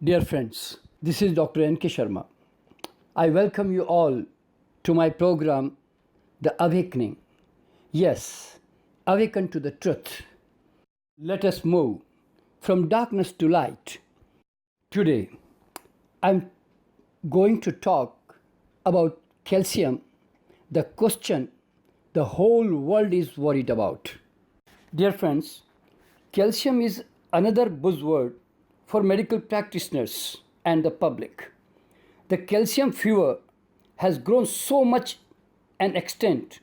Dear friends, this is Dr. N.K Sharma. I welcome you all to my program, The Awakening. Yes, awaken to the truth. Let us move from darkness to light. Today, I'm going to talk about calcium, the question the whole world is worried about. Dear friends, calcium is another buzzword for medical practitioners and the public. The calcium fever has grown so much an extent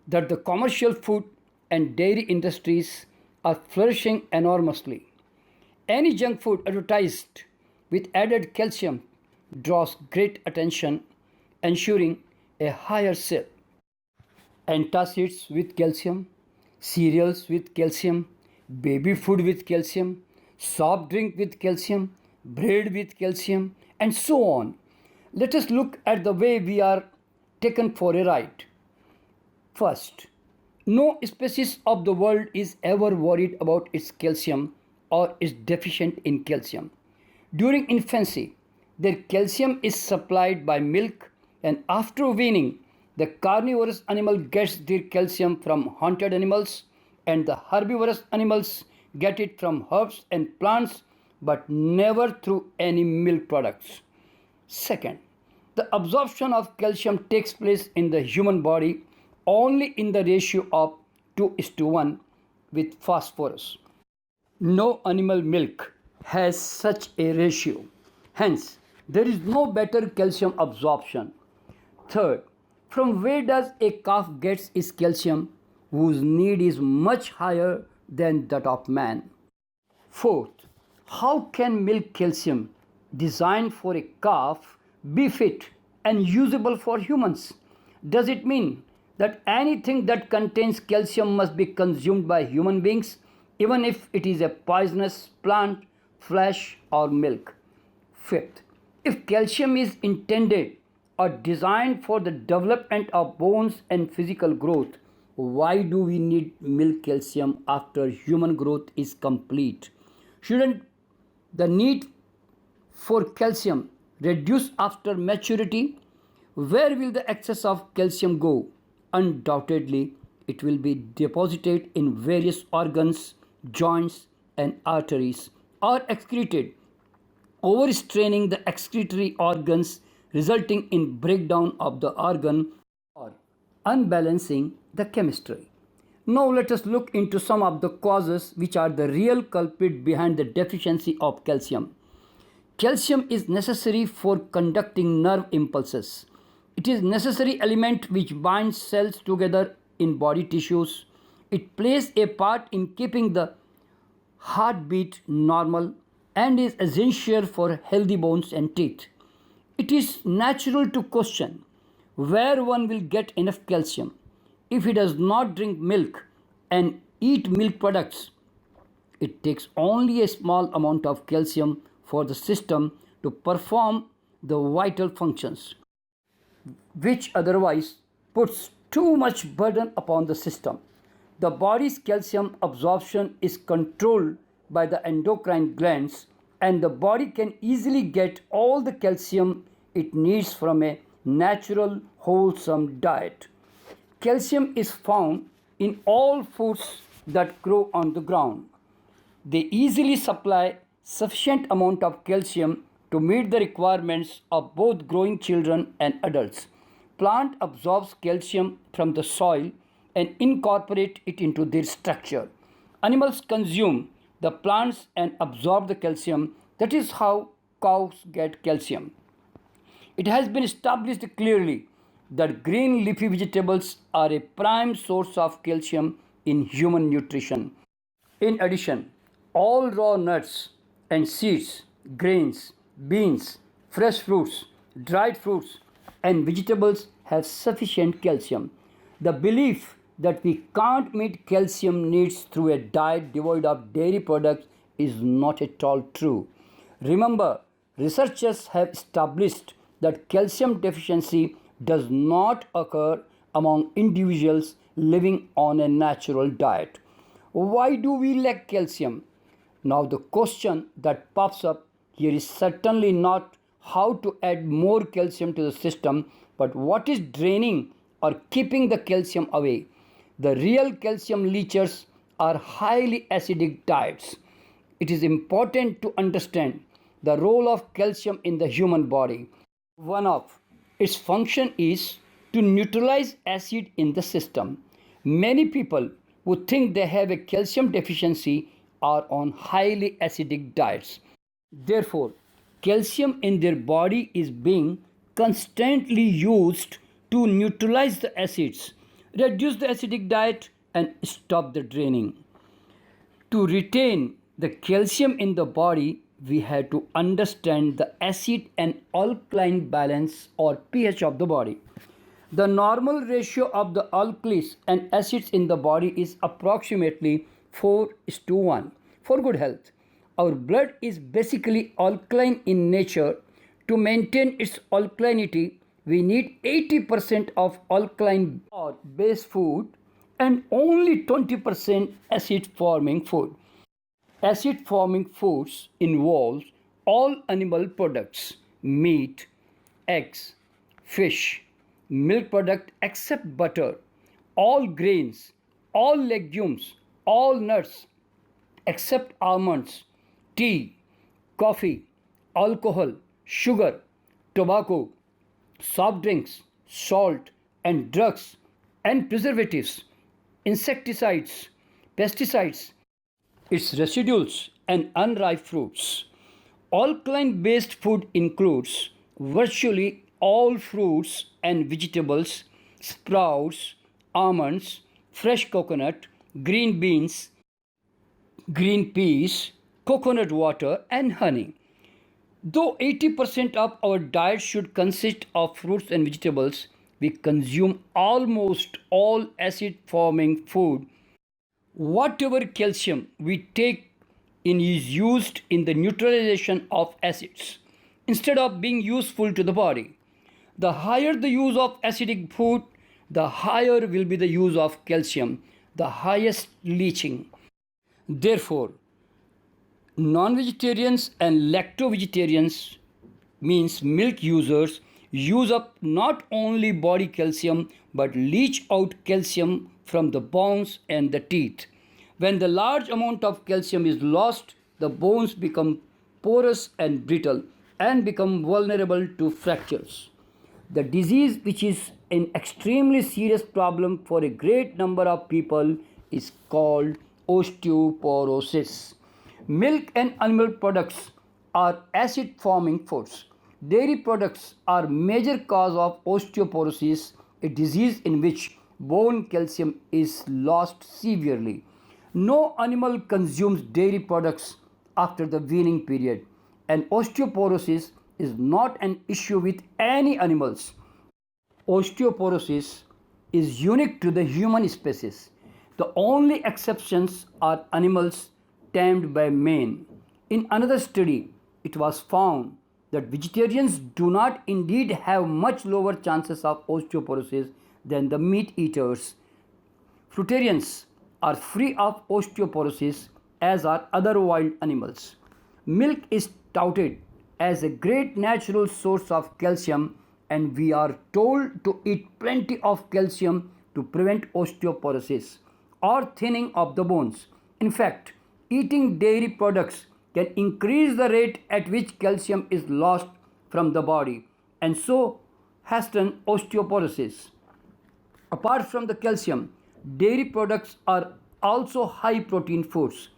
that the commercial food and dairy industries are flourishing enormously. Any junk food advertised with added calcium draws great attention, ensuring a higher sale. Antacids with calcium, cereals with calcium, baby food with calcium, soft drink with calcium, bread with calcium, and so on. Let us look at the way we are taken for a ride. First, no species of the world is ever worried about its calcium or is deficient in calcium. During infancy, their calcium is supplied by milk, and after weaning, the carnivorous animal gets their calcium from hunted animals, and the herbivorous animals get it from herbs and plants, but never through any milk products. Second, the absorption of calcium takes place in the human body only in the ratio of 2:1 with phosphorus. No animal milk has such a ratio. Hence, there is no better calcium absorption. Third, from where does a calf get its calcium whose need is much higher than that of man? Fourth, how can milk calcium designed for a calf be fit and usable for humans? Does it mean that anything that contains calcium must be consumed by human beings, even if it is a poisonous plant, flesh, or milk? Fifth, if calcium is intended or designed for the development of bones and physical growth, why do we need milk calcium after human growth is complete? Shouldn't the need for calcium reduce after maturity? Where will the excess of calcium go? Undoubtedly, it will be deposited in various organs, joints, and arteries, or excreted, overstraining the excretory organs, resulting in breakdown of the organ or unbalancing the chemistry. Now let us look into some of the causes which are the real culprit behind the deficiency of calcium. Calcium is necessary for conducting nerve impulses. It is necessary element which binds cells together in body tissues. It plays a part in keeping the heartbeat normal and is essential for healthy bones and teeth. It is natural to question where one will get enough calcium. If he does not drink milk and eat milk products, it takes only a small amount of calcium for the system to perform the vital functions, which otherwise puts too much burden upon the system. The body's calcium absorption is controlled by the endocrine glands, and the body can easily get all the calcium it needs from a natural, wholesome diet. Calcium is found in all foods that grow on the ground. They easily supply sufficient amount of calcium to meet the requirements of both growing children and adults. Plant absorbs calcium from the soil and incorporate it into their structure. Animals consume the plants and absorb the calcium. That is how cows get calcium. It has been established clearly that green leafy vegetables are a prime source of calcium in human nutrition. In addition, all raw nuts and seeds, grains, beans, fresh fruits, dried fruits, and vegetables have sufficient calcium. The belief that we can't meet calcium needs through a diet devoid of dairy products is not at all true. Remember, researchers have established that calcium deficiency does not occur among individuals living on a natural diet. Why do we lack calcium? Now the question that pops up Here is certainly not how to add more calcium to the system, but what is draining or keeping the calcium away. The real calcium leechers are highly acidic diets. It is important to understand the role of calcium in the human body. One of its function is to neutralize acid in the system. Many people who think they have a calcium deficiency are on highly acidic diets. Therefore, calcium in their body is being constantly used to neutralize the acids, reduce the acidic diet, and stop the draining. To retain the calcium in the body, we have to understand the acid and alkaline balance or pH of the body. The normal ratio of the alkalis and acids in the body is approximately 4:1 for good health. Our blood is basically alkaline in nature. To maintain its alkalinity, we need 80% of alkaline or base food and only 20% acid forming food. Acid forming foods involves all animal products, meat, eggs, fish, milk product except butter, all grains, all legumes, all nuts except almonds, tea, coffee, alcohol, sugar, tobacco, soft drinks, salt, and drugs, and preservatives, insecticides, pesticides, its residuals, and unripe fruits. Alkaline based food includes virtually all fruits and vegetables, sprouts, almonds, fresh coconut, green beans, green peas, coconut water, and honey. Though 80% of our diet should consist of fruits and vegetables, we consume almost all acid forming food. Whatever calcium we take in is used in the neutralization of acids instead of being useful to the body. The higher the use of acidic food, the higher will be the use of calcium, the highest leaching. Therefore, non-vegetarians and lacto-vegetarians means milk users use up not only body calcium but leach out calcium from the bones and the teeth. When the large amount of calcium is lost, the bones become porous and brittle and become vulnerable to fractures. The disease, which is an extremely serious problem for a great number of people, is called osteoporosis. Milk and animal products are acid forming foods. Dairy products are major cause of osteoporosis, a disease in which bone calcium is lost severely. No animal consumes dairy products after the weaning period, and osteoporosis is not an issue with any animals. Osteoporosis is unique to the human species. The only exceptions are animals tamed by man. In another study, it was found that vegetarians do not indeed have much lower chances of osteoporosis than the meat eaters. Fruitarians are free of osteoporosis, as are other wild animals. Milk is touted as a great natural source of calcium, and we are told to eat plenty of calcium to prevent osteoporosis or thinning of the bones. In fact, eating dairy products can increase the rate at which calcium is lost from the body and so hasten osteoporosis. Apart from the calcium, dairy products are also high protein foods.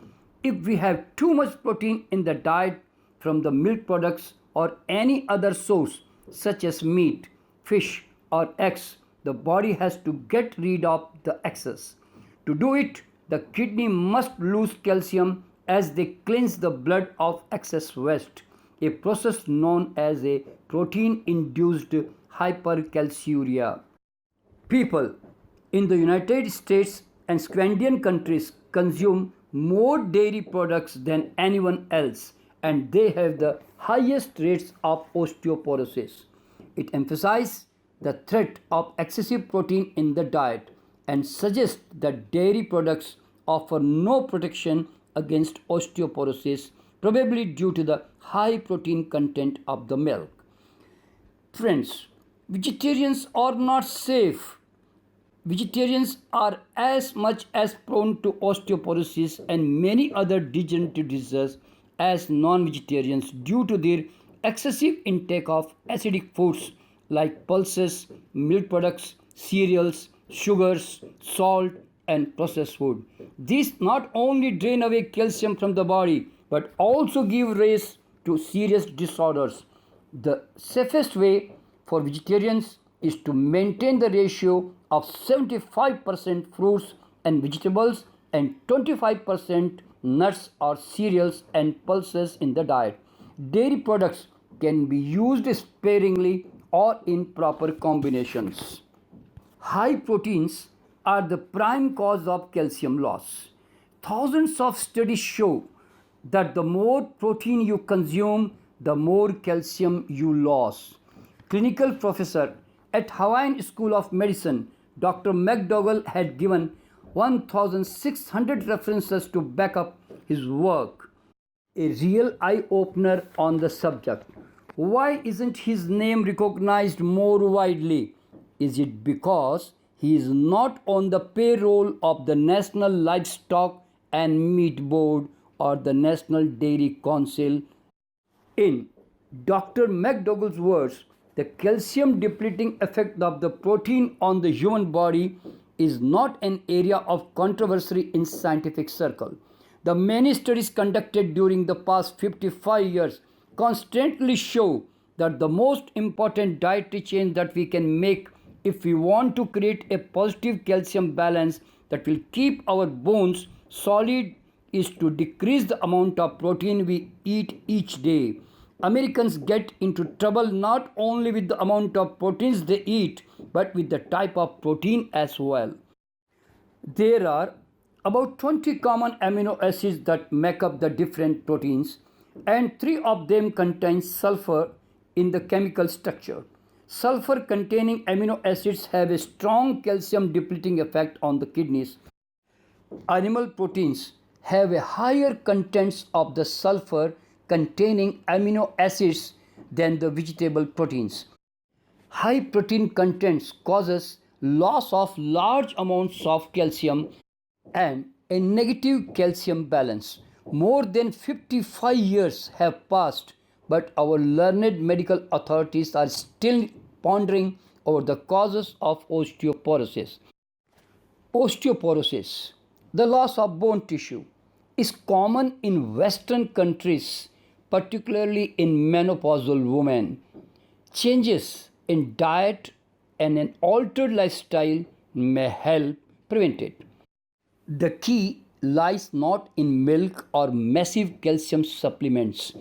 If we have too much protein in the diet from the milk products or any other source such as meat, fish, or eggs, the body has to get rid of the excess. To do it, the kidney must lose calcium as they cleanse the blood of excess waste, a process known as a protein-induced hypercalciuria. People in the United States and Scandinavian countries consume more dairy products than anyone else, and they have the highest rates of osteoporosis. It emphasizes the threat of excessive protein in the diet and suggests that dairy products offer no protection against osteoporosis, probably due to the high protein content of the milk. Friends, vegetarians are not safe. Vegetarians are as much as prone to osteoporosis and many other degenerative diseases as non-vegetarians due to their excessive intake of acidic foods like pulses, milk products, cereals, sugars, salt, and processed food. These not only drain away calcium from the body but also give rise to serious disorders. The safest way for vegetarians is to maintain the ratio of 75% fruits and vegetables and 25% nuts or cereals and pulses in the diet. Dairy products can be used sparingly or in proper combinations. High proteins are the prime cause of calcium loss. Thousands of studies show that the more protein you consume, the more calcium you lose. Clinical professor at Hawaiian School of Medicine, Dr. McDougall had given 1,600 references to back up his work. A real eye-opener on the subject. Why isn't his name recognized more widely? Is it because he is not on the payroll of the National Livestock and Meat Board or the National Dairy Council? In Dr. McDougall's words, the calcium depleting effect of the protein on the human body is not an area of controversy in scientific circle. The many studies conducted during the past 55 years constantly show that the most important dietary change that we can make if we want to create a positive calcium balance that will keep our bones solid is to decrease the amount of protein we eat each day. Americans get into trouble not only with the amount of proteins they eat, but with the type of protein as well. There are about 20 common amino acids that make up the different proteins, and 3 of them contain sulfur in the chemical structure. Sulfur containing amino acids have a strong calcium depleting effect on the kidneys. Animal proteins have a higher contents of the sulfur containing amino acids than the vegetable proteins. High protein contents causes loss of large amounts of calcium and a negative calcium balance. More than 55 years have passed, but our learned medical authorities are still pondering over the causes of osteoporosis. Osteoporosis, the loss of bone tissue, is common in Western countries, particularly in menopausal women. Changes in diet and an altered lifestyle may help prevent it. The key lies not in milk or massive calcium supplements.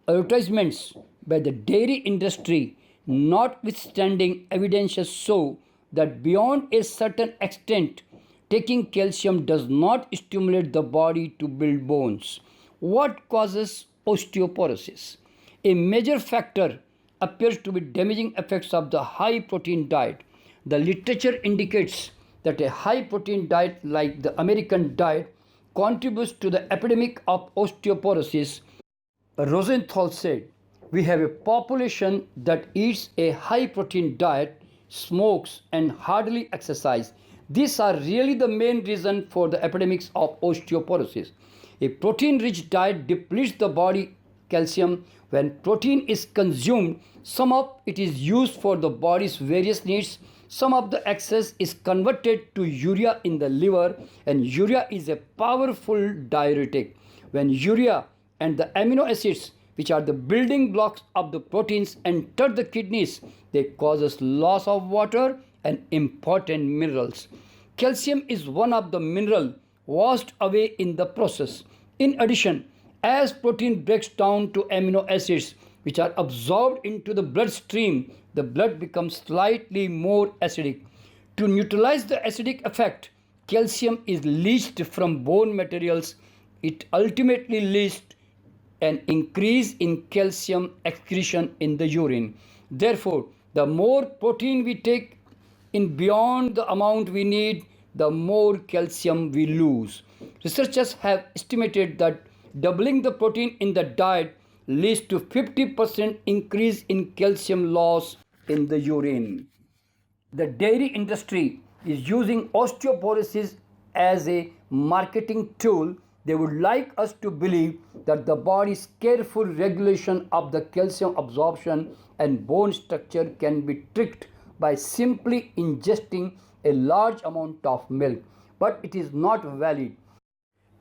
Advertisements by the dairy industry, notwithstanding evidence, show that beyond a certain extent, taking calcium does not stimulate the body to build bones. What causes osteoporosis? A major factor appears to be damaging effects of the high protein diet. The literature indicates that a high protein diet like the American diet contributes to the epidemic of osteoporosis. Rosenthal said, "We have a population that eats a high protein diet, smokes, and hardly exercise. These are really the main reason for the epidemics of osteoporosis. A protein-rich diet depletes the body calcium. When protein is consumed, some of it is used for the body's various needs. Some of the excess is converted to urea in the liver, and urea is a powerful diuretic. When urea and the amino acids, which are the building blocks of the proteins, enter the kidneys, they cause loss of water and important minerals. Calcium is one of the minerals washed away in the process. In addition, as protein breaks down to amino acids, which are absorbed into the bloodstream, the blood becomes slightly more acidic. To neutralize the acidic effect, calcium is leached from bone materials. It ultimately leads an increase in calcium excretion in the urine. Therefore, the more protein we take in beyond the amount we need, the more calcium we lose. Researchers have estimated that Doubling the protein in the diet leads to 50% increase in calcium loss in the urine. The dairy industry is using osteoporosis as a marketing tool. They would like us to believe that the body's careful regulation of the calcium absorption and bone structure can be tricked by simply ingesting a large amount of milk, but it is not valid.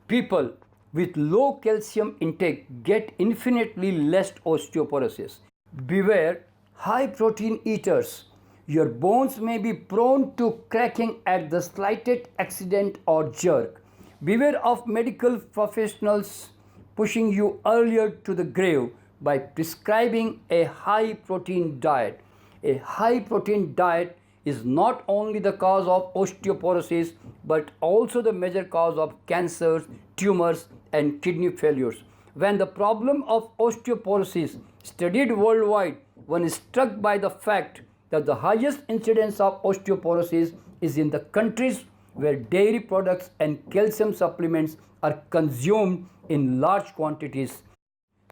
People with low calcium intake get infinitely less osteoporosis. Beware high protein eaters. Your bones may be prone to cracking at the slightest accident or jerk. Beware of medical professionals pushing you earlier to the grave by prescribing a high protein diet. A high protein diet is not only the cause of osteoporosis but also the major cause of cancers, tumors, and kidney failures. When the problem of osteoporosis studied worldwide, one is struck by the fact that the highest incidence of osteoporosis is in the countries where dairy products and calcium supplements are consumed in large quantities,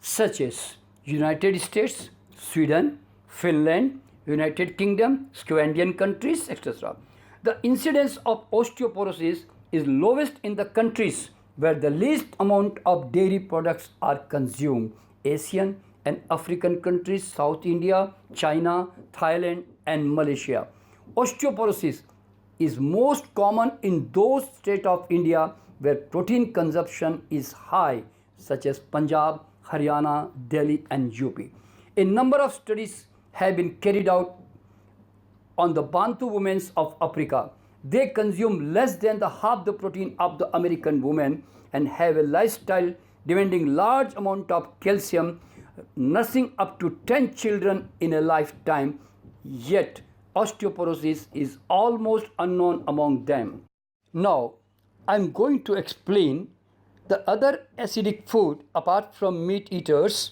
such as United States, Sweden, Finland, United Kingdom, Scandinavian countries, etc. The incidence of osteoporosis is lowest in the countries where the least amount of dairy products are consumed: Asian and African countries, South India, China, Thailand, and Malaysia. Osteoporosis is most common in those states of India where protein consumption is high, such as Punjab, Haryana, Delhi, and UP. A number of studies have been carried out on the Bantu women of Africa. They consume less than the half the protein of the American women and have a lifestyle demanding large amount of calcium, nursing up to 10 children in a lifetime, yet osteoporosis is almost unknown among them. Now, I am going to explain the other acidic food apart from meat eaters: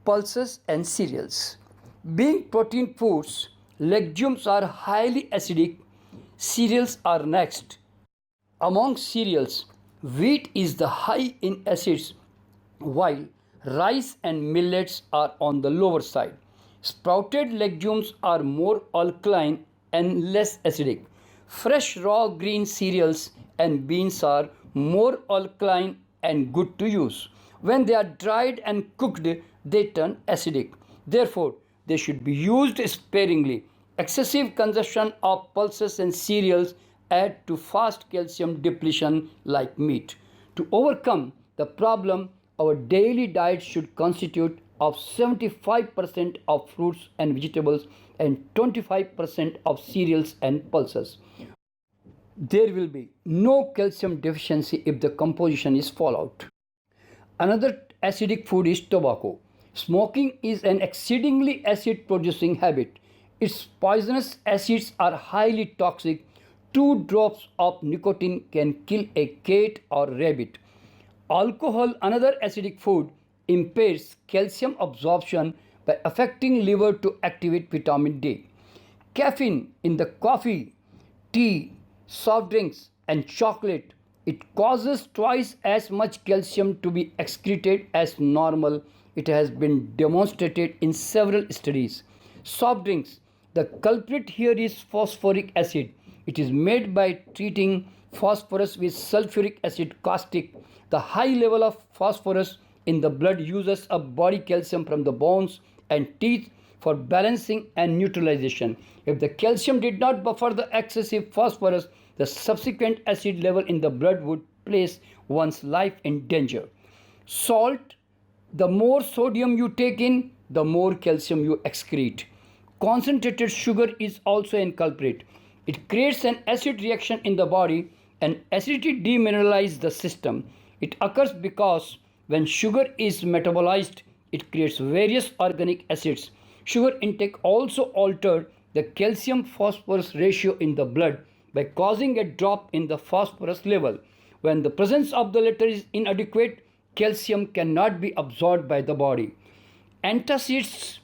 pulses and cereals. Being protein foods, legumes are highly acidic. Cereals are next. Among cereals, wheat is the high in acids, while rice and millets are on the lower side. Sprouted legumes are more alkaline and less acidic. Fresh raw green cereals and beans are more alkaline and good to use. When they are dried and cooked, they turn acidic. Therefore, they should be used sparingly. Excessive consumption of pulses and cereals add to fast calcium depletion like meat. To overcome the problem, our daily diet should constitute of 75% of fruits and vegetables and 25% of cereals and pulses. There will be no calcium deficiency if the composition is followed. Another acidic food is tobacco. Smoking is an exceedingly acid producing habit. Its poisonous acids are highly toxic. 2 drops of nicotine can kill a cat or rabbit. Alcohol, another acidic food, impairs calcium absorption by affecting liver to activate vitamin D. Caffeine in the coffee, tea, soft drinks, and chocolate, it causes twice as much calcium to be excreted as normal. It has been demonstrated in several studies. Soft drinks, the culprit here is phosphoric acid. It is made by treating phosphorus with sulfuric acid caustic. The high level of phosphorus in the blood uses up body calcium from the bones and teeth for balancing and neutralization. If the calcium did not buffer the excessive phosphorus, the subsequent acid level in the blood would place one's life in danger. Salt, the more sodium you take in, the more calcium you excrete. Concentrated sugar is also a culprit. It creates an acid reaction in the body, and acidity demineralizes the system. It occurs because when sugar is metabolized, it creates various organic acids. Sugar intake also altered the calcium phosphorus ratio in the blood by causing a drop in the phosphorus level. When the presence of the latter is inadequate, calcium cannot be absorbed by the body. Antacids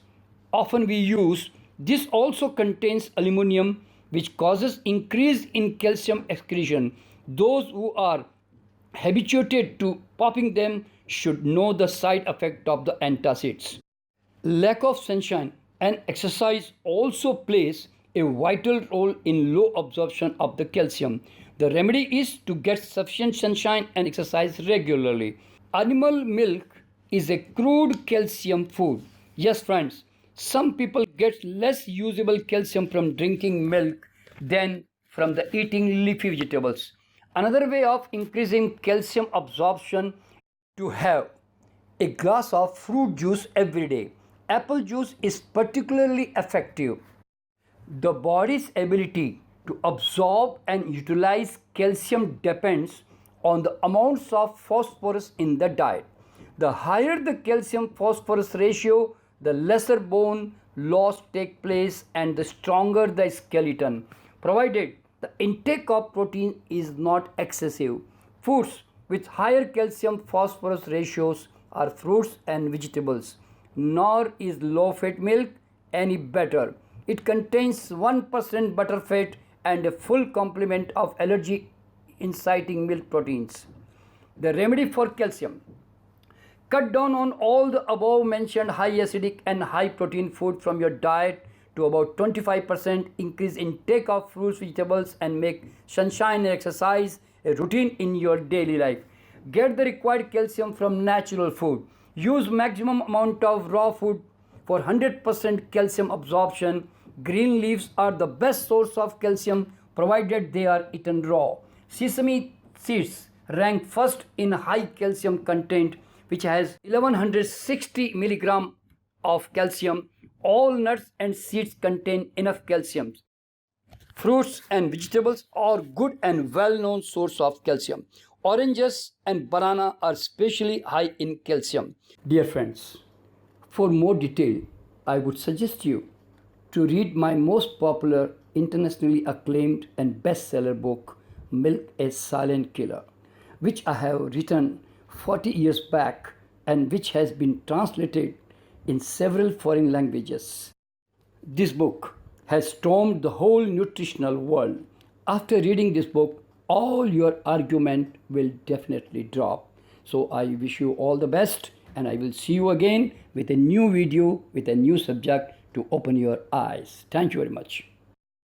often we use. This also contains aluminum, which causes increase in calcium excretion. Those who are habituated to popping them should know the side effect of the antacids. Lack of sunshine and exercise also plays a vital role in low absorption of the calcium. The remedy is to get sufficient sunshine and exercise regularly. Animal milk is a crude calcium food. Yes, friends, some people get less usable calcium from drinking milk than from the eating leafy vegetables. Another way of increasing calcium absorption to have a glass of fruit juice every day. Apple juice is particularly effective. The body's ability to absorb and utilize calcium depends on the amounts of phosphorus in the diet. The higher the calcium phosphorus ratio, the lesser bone loss take place and the stronger the skeleton, provided the intake of protein is not excessive. Foods with higher calcium phosphorus ratios are fruits and vegetables. Nor is low fat milk any better. It contains 1% butterfat and a full complement of allergy inciting milk proteins. The remedy for calcium: cut down on all the above mentioned high acidic and high protein food from your diet to about 25%. Increase intake of fruits, vegetables, and make sunshine and exercise a routine in your daily life. Get the required calcium from natural food. Use maximum amount of raw food for 100% calcium absorption. Green leaves are the best source of calcium provided they are eaten raw. Sesame seeds rank first in high calcium content, which has 1160 milligram of calcium. All nuts and seeds contain enough calcium. Fruits and vegetables are good and well-known source of calcium. Oranges and banana are especially high in calcium. Dear friends, for more detail, I would suggest you to read my most popular, internationally acclaimed and bestseller book, Milk a Silent Killer, which I have written 40 years back and which has been translated in several foreign languages. This book has stormed the whole nutritional world. After reading this book, all your argument will definitely drop. So I wish you all the best, and I will see you again with a new video with a new subject to open your eyes. Thank you very much.